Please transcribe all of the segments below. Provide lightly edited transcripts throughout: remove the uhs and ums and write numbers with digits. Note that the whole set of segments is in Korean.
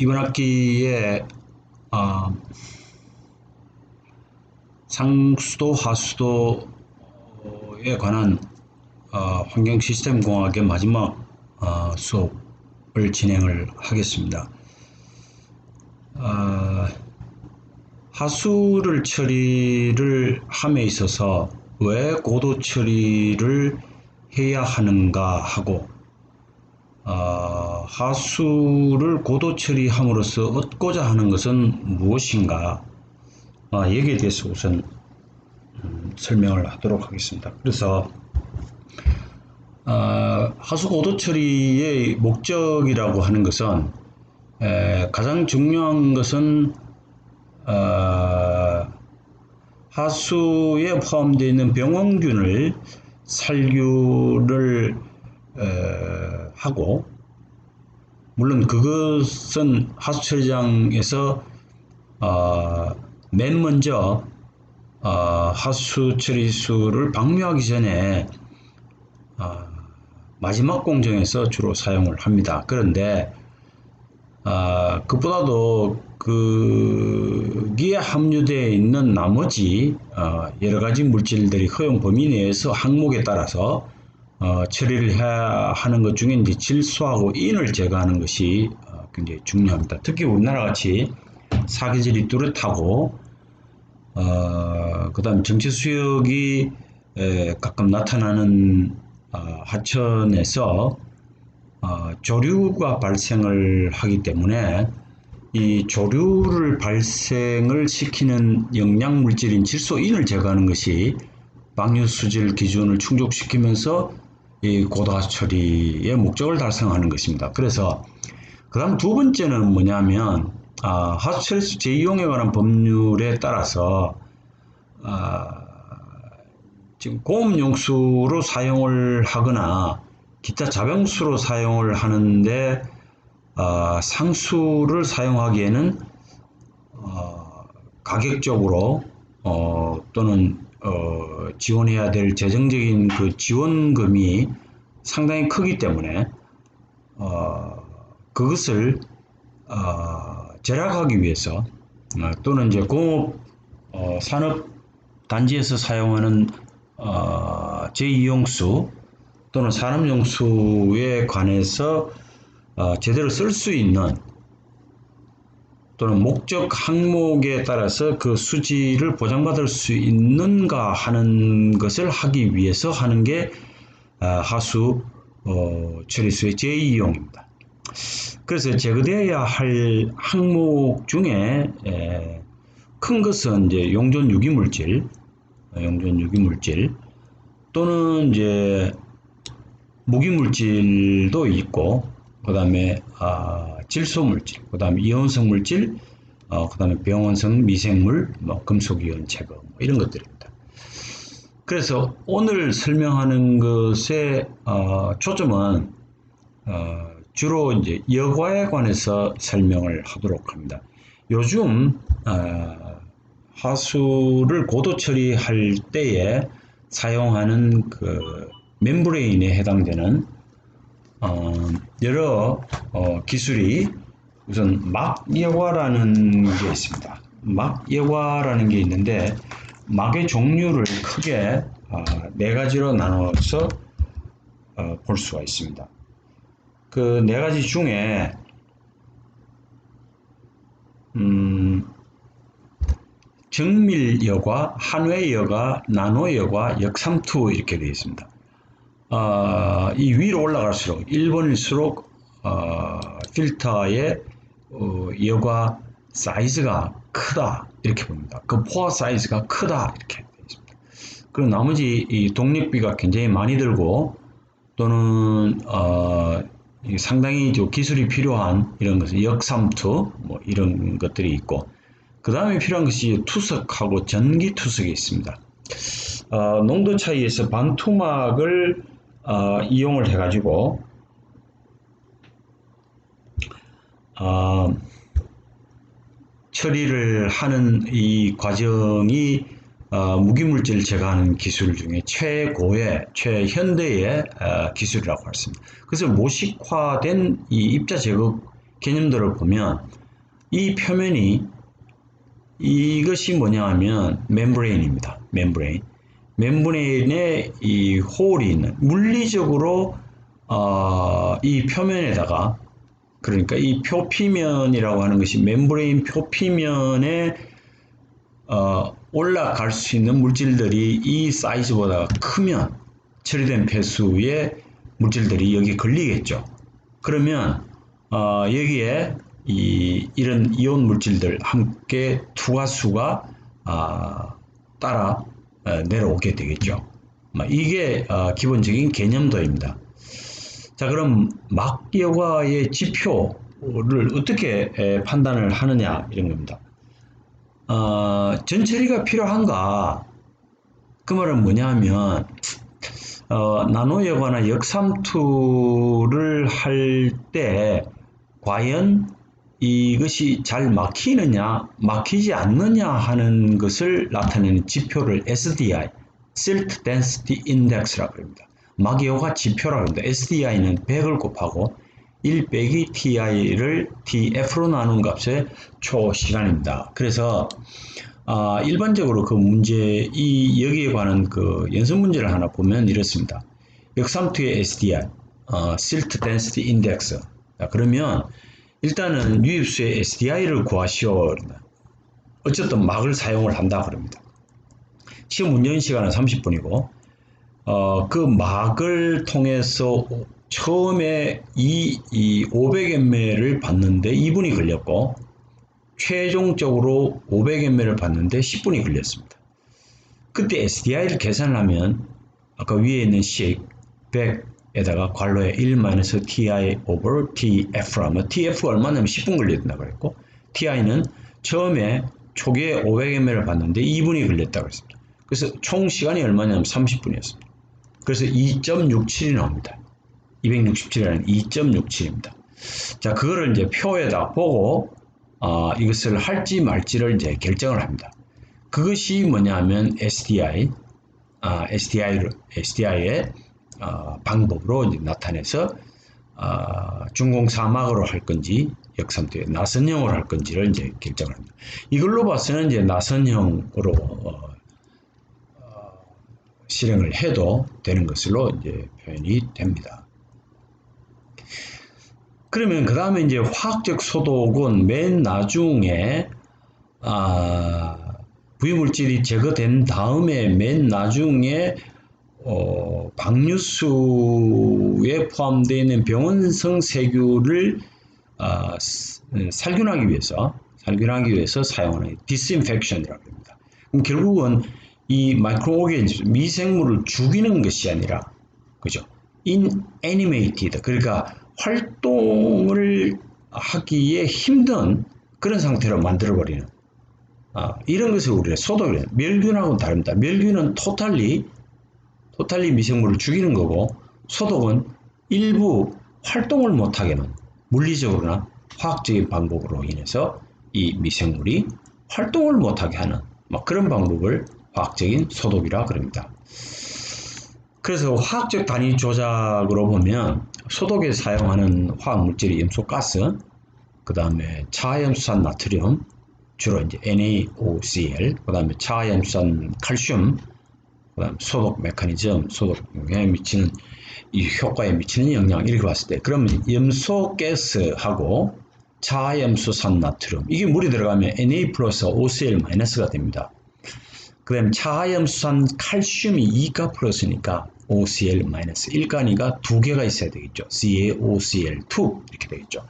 이번 학기에 상수도 하수도에 관한 환경 시스템 공학의 마지막 수업을 진행을 하겠습니다. 하수를 처리를 함에 있어서 왜 고도 처리를 해야 하는가 하고 하수를 고도 처리함으로써 얻고자 하는 것은 무엇인가 여기에 대해서 우선 설명을 하도록 하겠습니다. 그래서 하수 고도 처리의 목적이라고 하는 것은 가장 중요한 것은 하수에 포함되어 있는 병원균을 살균을 하고, 물론 그것은 하수처리장에서 맨 먼저 하수처리수를 방류하기 전에 마지막 공정에서 주로 사용을 합니다. 그런데 그보다도 거기에 함유되어 있는 나머지 여러 가지 물질들이 허용 범위 내에서 항목에 따라서 처리를 해야 하는 것 중에 이제 질소하고 인을 제거하는 것이 굉장히 중요합니다. 특히 우리나라 같이 사계절이 뚜렷하고 그다음 정체 수역이 가끔 나타나는 하천에서 조류가 발생을 하기 때문에 이 조류를 발생을 시키는 영양 물질인 질소인을 제거하는 것이 방류 수질 기준을 충족시키면서 이 고도하수 처리의 목적을 달성하는 것입니다. 그래서 그다음 두 번째는 뭐냐면 하수 처리수 재이용에 관한 법률에 따라서 지금 공업용수로 사용을 하거나 기타 자병수로 사용을 하는데 상수를 사용하기에는 가격적으로 또는 지원해야 될 재정적인 그 지원금이 상당히 크기 때문에 그것을 절약하기 위해서 또는 이제 공업 산업 단지에서 사용하는 재이용수 또는 산업용수에 관해서 제대로 쓸 수 있는 또는 목적 항목에 따라서 그 수질을 보장받을 수 있는가 하는 것을 하기 위해서 하는 게 하수 처리수의 재이용입니다. 그래서 제거되어야 할 항목 중에 큰 것은 이제 용존 유기물질 또는 이제 무기물질도 있고, 그 다음에 질소물질, 그 다음에 이온성 물질, 그 다음에 병원성 미생물, 금속이온 제거 이런 것들입니다. 그래서 오늘 설명하는 것의 초점은 주로 이제 여과에 관해서 설명을 하도록 합니다. 요즘 하수를 고도 처리할 때에 사용하는 그 멤브레인에 해당되는 여러 기술이 우선 막여과라는 게 있습니다. 막여과라는 게 있는데 막의 종류를 크게 네 가지로 나눠서 볼 수가 있습니다. 그 네 가지 중에 정밀여과, 한회여과, 나노여과, 역삼투 이렇게 되어 있습니다. 이 위로 올라갈수록 1번일수록 필터의 여과 사이즈가 크다 이렇게 봅니다. 그 포화 사이즈가 크다 이렇게 되어 있습니다. 그리고 나머지 이 독립비가 굉장히 많이 들고 또는 상당히 기술이 필요한 이런 것은 역삼투 이런 것들이 있고, 그 다음에 필요한 것이 투석하고 전기 투석이 있습니다. 농도 차이에서 반투막을 이용을 해가지고 처리를 하는 이 과정이 무기물질을 제거하는 기술 중에 최현대의 기술이라고 할 수 있습니다. 그래서 모식화된 이 입자 제거 개념들을 보면 이 표면이 이것이 뭐냐 하면 멤브레인입니다. 멤브레인에 이 홀이 있는 물리적으로 이 표면에다가 그러니까 이 표피면이라고 하는 것이 멤브레인 표피면에 올라갈 수 있는 물질들이 이 사이즈보다 크면 처리된 폐수의 물질들이 여기 걸리겠죠. 그러면 여기에 이런 이온 물질들 함께 투과수가 따라 내려오게 되겠죠. 이게 기본적인 개념도입니다. 자, 그럼 막여과의 지표를 어떻게 판단을 하느냐 이런 겁니다. 전처리가 필요한가? 그 말은 뭐냐 하면 나노여과나 역삼투를 할 때 과연 이것이 잘 막히느냐 막히지 않느냐 하는 것을 나타내는 지표를 SDI, Silt Density Index라고 합니다. 막여과 지표라고 합니다. SDI는 100을 곱하고 1 빼기 TI를 TF로 나눈 값의 초시간입니다. 그래서 일반적으로 그 문제, 여기에 관한 그 연습 문제를 하나 보면 이렇습니다. 역삼투의 SDI, Silt Density Index. 그러면 일단은 유입수의 SDI를 구하시오. 어쨌든 막을 사용을 한다 그럽니다. 시험 운영 시간은 30분이고 그 막을 통해서 처음에 이 500ml를 받는데 2분이 걸렸고 최종적으로 500ml를 받는데 10분이 걸렸습니다. 그때 SDI를 계산하면 아까 위에 있는 식 100에다가 괄호에 1-TI over TF라면 TF가 얼마냐면 10분 걸렸다고 그랬고 TI는 처음에 초기에 500ml를 받는데 2분이 걸렸다고 했습니다. 그래서 총 시간이 얼마냐면 30분이었습니다. 그래서 2.67이 나옵니다. 267이라는 2.67입니다. 자, 그거를 이제 표에다 보고 이것을 할지 말지를 이제 결정을 합니다. 그것이 뭐냐면 SDI의 방법으로 이제 나타내서 중공사막으로 할 건지 역삼투의 나선형으로 할 건지를 이제 결정을 합니다. 이걸로 봐서는 이제 나선형으로 실행을 해도 되는 것으로 이제 표현이 됩니다. 그러면 그 다음에 이제 화학적 소독은 맨 나중에 부유물질이 제거된 다음에 맨 나중에 방류수에 포함되어 있는 병원성 세균을 살균하기 위해서 사용하는 디스인펙션이라고 합니다. 그럼 결국은 이 마이크로오르가니즘 미생물을 죽이는 것이 아니라 그죠? inanimated 그러니까 활동을 하기에 힘든 그런 상태로 만들어버리는 이런 것을 우리가 소독이래요. 멸균하고는 다릅니다. 멸균은 토탈리 미생물을 죽이는 거고 소독은 일부 활동을 못하게는 물리적으로나 화학적인 방법으로 인해서 이 미생물이 활동을 못하게 하는 그런 방법을 화학적인 소독이라 그럽니다. 그래서 화학적 단위 조작으로 보면 소독에 사용하는 화학물질이 염소가스, 그 다음에 차하염수산 나트륨, 주로 이제 NaOCl, 그 다음에 차하염수산 칼슘, 그 다음에 소독 메커니즘, 소독 영향에 미치는 이 효과에 미치는 영향 이렇게 봤을 때 그러면 염소가스하고 차하염수산 나트륨 이게 물이 들어가면 Na 플러스 OCl 마이너스가 됩니다. 그 다음에 차하염수산 칼슘이 2가 플러스니까 OCl 마이너스 1가니까 두 개가 있어야 되겠죠. CaOCl2 이렇게 되겠죠.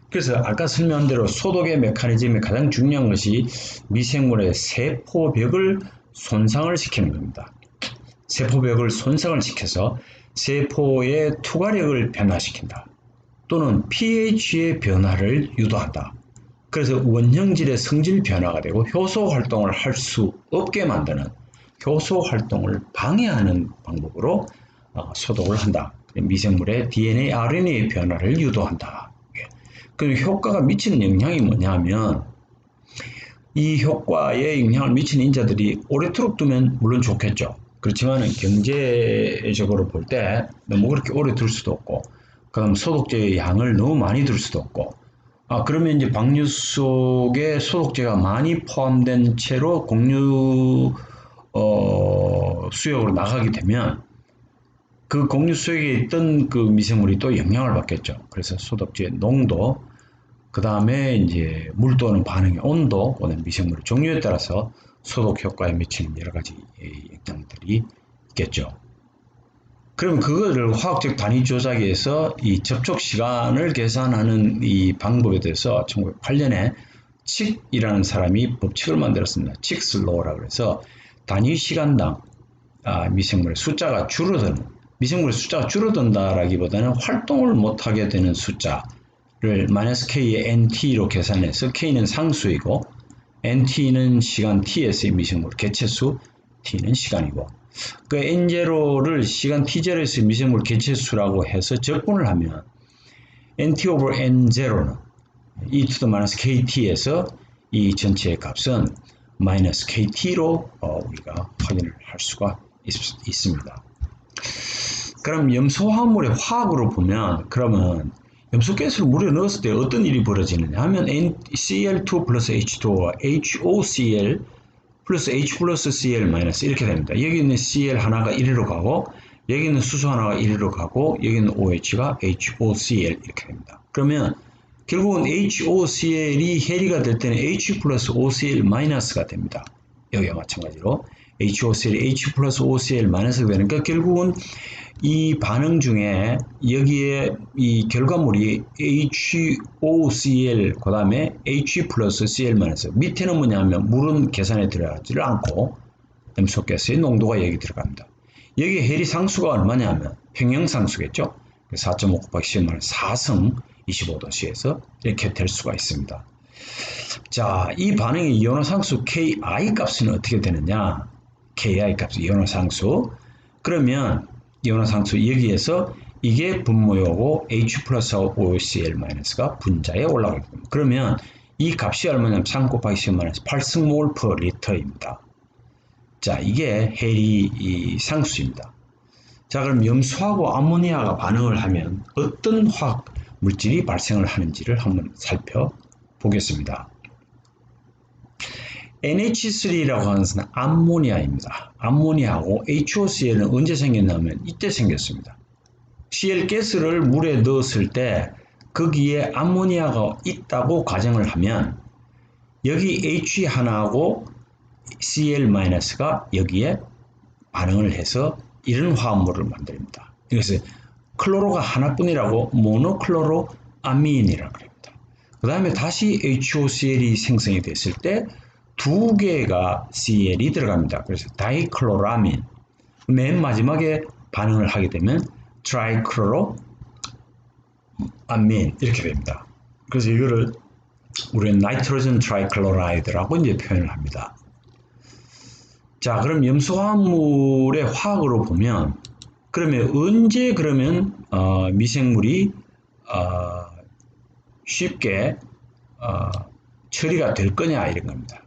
그래서 아까 설명한 대로 소독의 메커니즘의 가장 중요한 것이 미생물의 세포벽을 손상을 시키는 겁니다. 세포벽을 손상을 시켜서 세포의 투과력을 변화시킨다. 또는 pH의 변화를 유도한다. 그래서 원형질의 성질 변화가 되고 효소 활동을 할 수 없게 만드는 효소 활동을 방해하는 방법으로 소독을 한다. 미생물의 DNA, RNA의 변화를 유도한다. 그 효과가 미치는 영향이 뭐냐면 이 효과에 영향을 미치는 인자들이 오래도록 두면 물론 좋겠죠. 그렇지만 경제적으로 볼 때 너무 그렇게 오래 둘 수도 없고 그다음 소독제의 양을 너무 많이 둘 수도 없고 그러면 이제 방류 속에 소독제가 많이 포함된 채로 공유 수역으로 나가게 되면 그 공유 수역에 있던 그 미생물이 또 영향을 받겠죠. 그래서 소독제 농도, 그 다음에 이제 물 또는 반응의 온도, 또는 미생물의 종류에 따라서 소독 효과에 미치는 여러 가지 영향들이 있겠죠. 그럼 그거를 화학적 단위 조작에서 이 접촉 시간을 계산하는 이 방법에 대해서 1908년에 칙이라는 사람이 법칙을 만들었습니다. 칙스 로우라고 해서 단위 시간당 미생물의 숫자가 줄어드는, 미생물의 숫자가 줄어든다라기보다는 활동을 못하게 되는 숫자를 마이너스 k의 nt로 계산해서 k는 상수이고 nt는 시간 t에서의 미생물 개체수, t는 시간이고 그 n0를 시간 t0에서 미생물 개체수라고 해서 적분을 하면 nt over n0는 e to the minus kt에서 이 전체의 값은 마이너스 kt로 우리가 확인을 할 수가 있습니다. 그럼 염소 화합물의 화학으로 보면 그러면 염소가스를 물에 넣었을 때 어떤 일이 벌어지느냐 하면 Cl2 플러스 H2와 HOCl 플러스 H 플러스 Cl 마이너스 이렇게 됩니다. 여기 있는 Cl 하나가 1로 가고 여기 있는 수소 하나가 1로 가고 여기 있는 OH가 HOCl 이렇게 됩니다. 그러면 결국은 HOCl이 해리가 될 때는 H 플러스 OCl 마이너스가 됩니다. 여기와 마찬가지로 HOCl이 H 플러스 OCl 마이너스가 되니까 결국은 이 반응 중에 여기에 이 결과물이 HOCl 그 다음에 H 플러스 Cl 마이너스 밑에는 뭐냐면 물은 계산에 들어가지를 않고 염소가스의 농도가 여기 들어갑니다. 여기 해리 상수가 얼마냐면 평형상수겠죠. 4.5 곱하기 10만 4승 25도씨에서 이렇게 될 수가 있습니다. 자, 이 반응의 이온화상수 Ki 값은 어떻게 되느냐? Ki 값 이온화상수. 그러면 이온화상수 여기에서 이게 분모이고 H 플러스 OCl 마이너스가 분자에 올라가게 됩니다. 그러면 이 값이 얼마냐면 3 곱하기 10 마이너스 8승몰 퍼 리터입니다. 자, 이게 해리 상수입니다. 자, 그럼 염소하고 암모니아가 반응을 하면 어떤 화학 물질이 발생을 하는지를 한번 살펴보겠습니다. NH3라고 하는 것은 암모니아입니다. 암모니아하고 HOCl은 언제 생겼냐면 이때 생겼습니다. Cl 가스를 물에 넣었을 때 거기에 암모니아가 있다고 가정을 하면 여기 H 하나하고 Cl-가 여기에 반응을 해서 이런 화합물을 만듭니다. 이것을 클로로가 하나뿐이라고 모노클로로 아민이라고 합니다. 그 다음에 다시 HOCl이 생성이 됐을 때 두 개가 Cl이 들어갑니다. 그래서 다이클로라민. 맨 마지막에 반응을 하게 되면 트라이클로로 아민 이렇게 됩니다. 그래서 이거를 우리는 나이트로젠 트라이클로라이드라고 이제 표현을 합니다. 자, 그럼 염소화합물의 화학으로 보면 그러면 언제 그러면 미생물이 쉽게 처리가 될 거냐 이런 겁니다.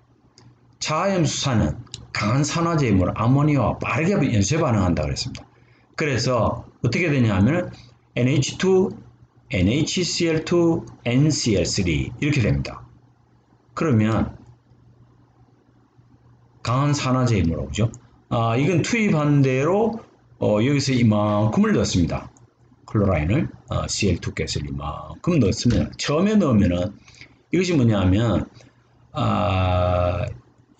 자화염수산은 강한 산화제이므로 아모니아와 빠르게 연쇄 반응한다 그랬습니다. 그래서 어떻게 되냐 하면 NH2, NHCl2, NCl3 이렇게 됩니다. 그러면 강한 산화제이므로 그죠? 이건 투입한 대로 여기서 이만큼을 넣습니다. 클로라인을 Cl2 가스를 이만큼 넣습니다. 처음에 넣으면은 이것이 뭐냐면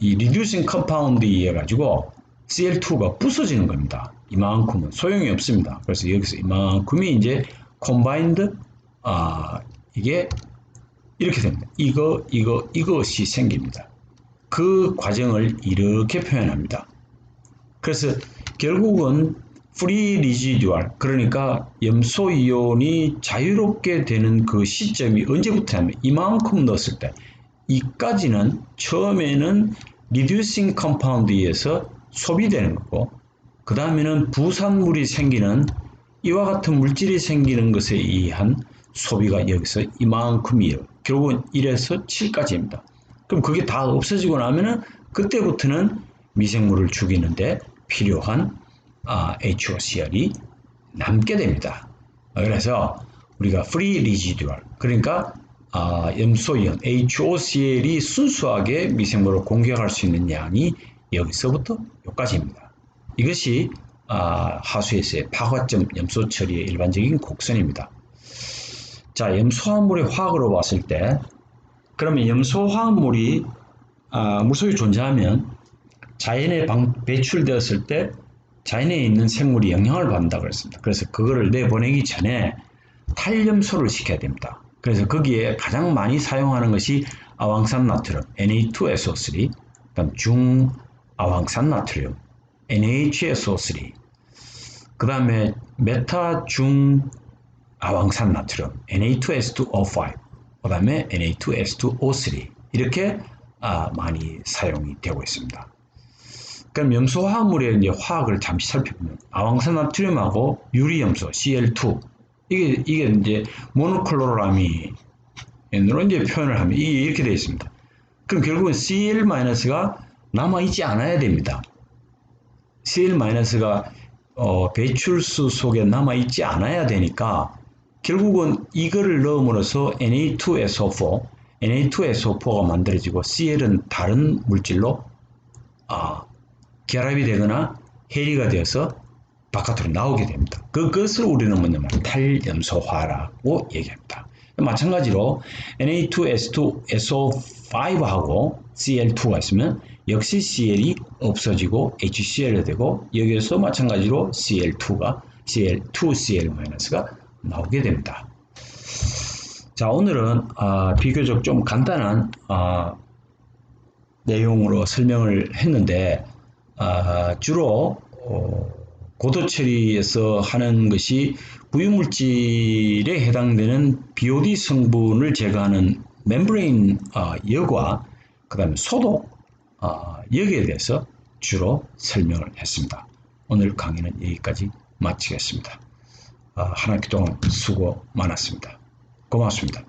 이 리듀싱 컴파운드에 의해 가지고 Cl2가 부서지는 겁니다. 이만큼은 소용이 없습니다. 그래서 여기서 이만큼이 이제 콤바인드 이게 이렇게 됩니다. 이것이 생깁니다. 그 과정을 이렇게 표현합니다. 그래서 결국은 프리 리지듀얼 그러니까 염소 이온이 자유롭게 되는 그 시점이 언제부터냐면 이만큼 넣었을 때 이까지는 처음에는 리듀싱 컴파운드에 의해서 소비되는 거고 그 다음에는 부산물이 생기는 이와 같은 물질이 생기는 것에 의한 소비가 여기서 이만큼이에요. 결국은 1에서 7까지입니다. 그럼 그게 다 없어지고 나면은 그때부터는 미생물을 죽이는데 필요한 HOCl이 남게 됩니다. 그래서 우리가 free residual 그러니까 염소이온 HOCl이 순수하게 미생물을 공격할 수 있는 양이 여기서부터 여기까지입니다. 이것이 하수에서의 파과점 염소 처리의 일반적인 곡선입니다. 자, 염소화합물의 화학으로 봤을 때 그러면 염소화합물이 물속에 존재하면 자연에 배출되었을 때 자연에 있는 생물이 영향을 받는다고 했습니다. 그래서 그거를 내보내기 전에 탈염소를 시켜야 됩니다. 그래서 거기에 가장 많이 사용하는 것이 아황산 나트륨 Na2SO3, 그다음 중아황산 나트륨 NaHSO3, 그 다음에 메타 중아황산 나트륨 Na2S2O5, 그 다음에 Na2S2O3 이렇게 많이 사용이 되고 있습니다. 그럼 염소화합물의 이제 화학을 잠시 살펴보면 아황산 나트륨하고 유리염소 Cl2 이게 이제 모노클로로라민으로 이제 표현을 하면 이게 이렇게 되어 있습니다. 그럼 결국은 Cl-가 남아있지 않아야 됩니다. Cl-가 배출수 속에 남아있지 않아야 되니까 결국은 이거를 넣음으로써 Na2SO4, Na2SO4가 만들어지고 Cl은 다른 물질로 결합이 되거나 해리가 되어서 바깥으로 나오게 됩니다. 그것을 우리는 뭐냐면 탈염소화라고 얘기합니다. 마찬가지로 Na2S2SO5하고 Cl2가 있으면 역시 Cl이 없어지고 HCl이 되고 여기에서 마찬가지로 Cl2가 나오게 됩니다. 자, 오늘은 비교적 좀 간단한 내용으로 설명을 했는데 주로 고도 처리에서 하는 것이 부유물질에 해당되는 BOD 성분을 제거하는 멤브레인 여과, 그 다음에 소독 여기에 대해서 주로 설명을 했습니다. 오늘 강의는 여기까지 마치겠습니다. 한 학기 동안 수고 많았습니다. 고맙습니다.